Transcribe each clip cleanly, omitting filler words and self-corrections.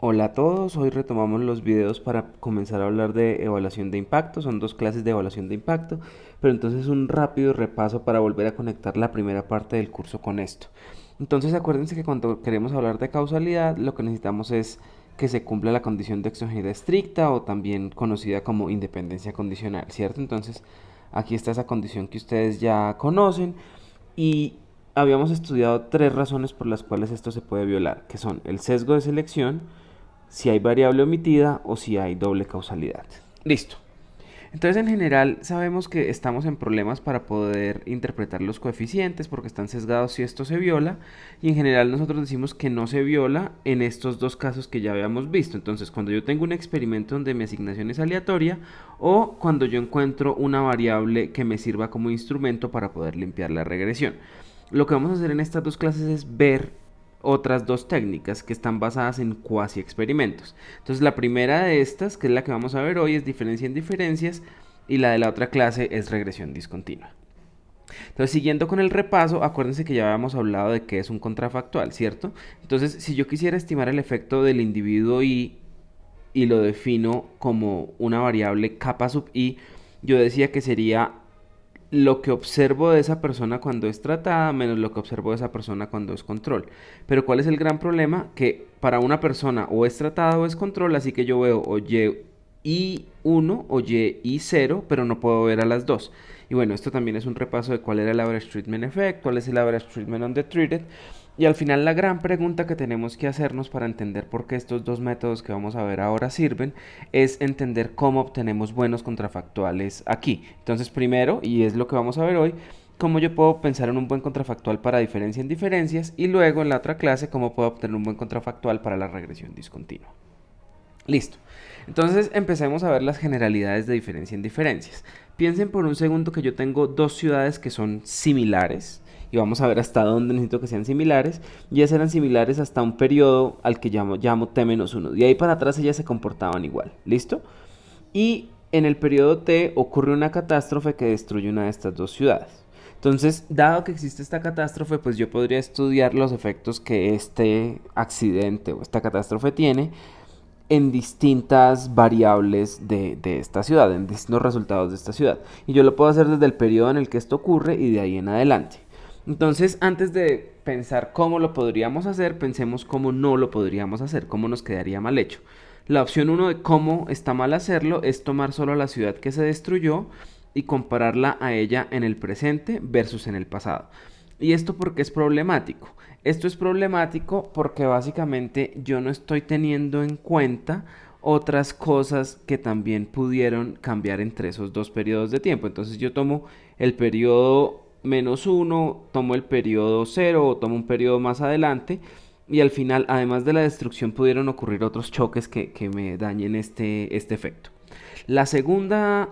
Hola a todos, hoy retomamos los videos para comenzar a hablar de evaluación de impacto. Son dos clases de evaluación de impacto, pero entonces un rápido repaso para volver a conectar la primera parte del curso con esto. Entonces acuérdense que cuando queremos hablar de causalidad, lo que necesitamos es que se cumpla la condición de exogeneidad estricta o también conocida como independencia condicional, ¿cierto? Entonces aquí está esa condición que ustedes ya conocen y habíamos estudiado tres razones por las cuales esto se puede violar, que son el sesgo de selección, si hay variable omitida o si hay doble causalidad. Listo. Entonces en general sabemos que estamos en problemas para poder interpretar los coeficientes porque están sesgados si esto se viola, y en general nosotros decimos que no se viola en estos dos casos que ya habíamos visto. Entonces cuando yo tengo un experimento donde mi asignación es aleatoria o cuando yo encuentro una variable que me sirva como instrumento para poder limpiar la regresión. Lo que vamos a hacer en estas dos clases es ver otras dos técnicas que están basadas en cuasi experimentos. Entonces la primera de estas, que es la que vamos a ver hoy, es diferencia en diferencias, y la de la otra clase es regresión discontinua. Entonces, siguiendo con el repaso, acuérdense que ya habíamos hablado de qué es un contrafactual, ¿cierto? Entonces, si yo quisiera estimar el efecto del individuo y lo defino como una variable kappa sub i, yo decía que sería lo que observo de esa persona cuando es tratada menos lo que observo de esa persona cuando es control. Pero ¿cuál es el gran problema? Que para una persona o es tratada o es control, así que yo veo o Y1 o Y0, pero no puedo ver a las dos. Y bueno, esto también es un repaso de cuál era el average treatment effect, cuál es el average treatment on the treated. Y al final la gran pregunta que tenemos que hacernos para entender por qué estos dos métodos que vamos a ver ahora sirven es entender cómo obtenemos buenos contrafactuales aquí. Entonces primero, y es lo que vamos a ver hoy, cómo yo puedo pensar en un buen contrafactual para diferencia en diferencias, y luego en la otra clase cómo puedo obtener un buen contrafactual para la regresión discontinua. Listo. Entonces empecemos a ver las generalidades de diferencia en diferencias. Piensen por un segundo que yo tengo dos ciudades que son similares y vamos a ver hasta dónde necesito que sean similares. Ya serán similares hasta un periodo al que llamo t-1. De ahí para atrás ellas se comportaban igual. ¿Listo? Y en el periodo t ocurre una catástrofe que destruye una de estas dos ciudades. Entonces, dado que existe esta catástrofe, pues yo podría estudiar los efectos que este accidente o esta catástrofe tiene en distintas variables de esta ciudad, en distintos resultados de esta ciudad. Y yo lo puedo hacer desde el periodo en el que esto ocurre y de ahí en adelante. Entonces, antes de pensar cómo lo podríamos hacer, pensemos cómo no lo podríamos hacer, cómo nos quedaría mal hecho. La opción 1 de cómo está mal hacerlo es tomar solo la ciudad que se destruyó y compararla a ella en el presente versus en el pasado. ¿Y esto por qué es problemático? Esto es problemático porque básicamente yo no estoy teniendo en cuenta otras cosas que también pudieron cambiar entre esos dos periodos de tiempo. Entonces yo tomo el periodo -1, tomo el periodo 0 o tomo un periodo más adelante, y al final, además de la destrucción, pudieron ocurrir otros choques que me dañen este efecto. La segunda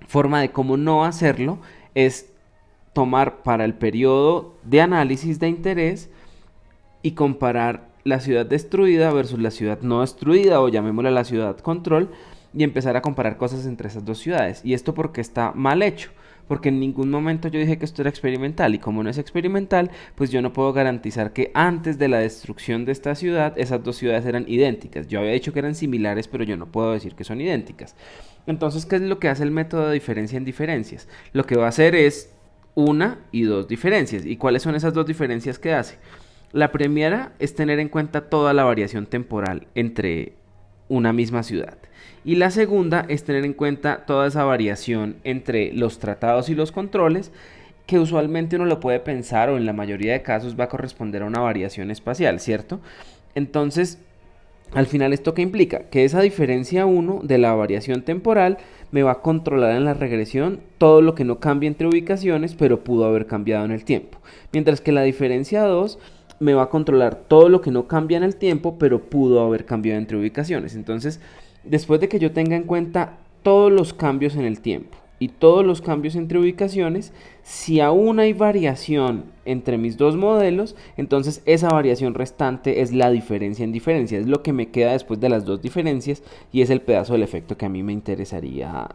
forma de cómo no hacerlo es tomar para el periodo de análisis de interés y comparar la ciudad destruida versus la ciudad no destruida, o llamémosla la ciudad control, y empezar a comparar cosas entre esas dos ciudades. Y esto porque está mal hecho, porque en ningún momento yo dije que esto era experimental, y como no es experimental, pues yo no puedo garantizar que antes de la destrucción de esta ciudad esas dos ciudades eran idénticas. Yo había dicho que eran similares, pero yo no puedo decir que son idénticas. Entonces, ¿qué es lo que hace el método de diferencia en diferencias? Lo que va a hacer es una y dos diferencias. ¿Y cuáles son esas dos diferencias que hace? La primera es tener en cuenta toda la variación temporal entre una misma ciudad. Y la segunda es tener en cuenta toda esa variación entre los tratados y los controles, que usualmente uno lo puede pensar, o en la mayoría de casos va a corresponder a una variación espacial, ¿cierto? Entonces, al final, ¿esto qué implica? Que esa diferencia 1 de la variación temporal me va a controlar en la regresión todo lo que no cambia entre ubicaciones, pero pudo haber cambiado en el tiempo. Mientras que la diferencia 2 me va a controlar todo lo que no cambia en el tiempo, pero pudo haber cambiado entre ubicaciones. Entonces, después de que yo tenga en cuenta todos los cambios en el tiempo y todos los cambios entre ubicaciones, si aún hay variación entre mis dos modelos, entonces esa variación restante es la diferencia en diferencia, es lo que me queda después de las dos diferencias, y es el pedazo del efecto que a mí me interesaría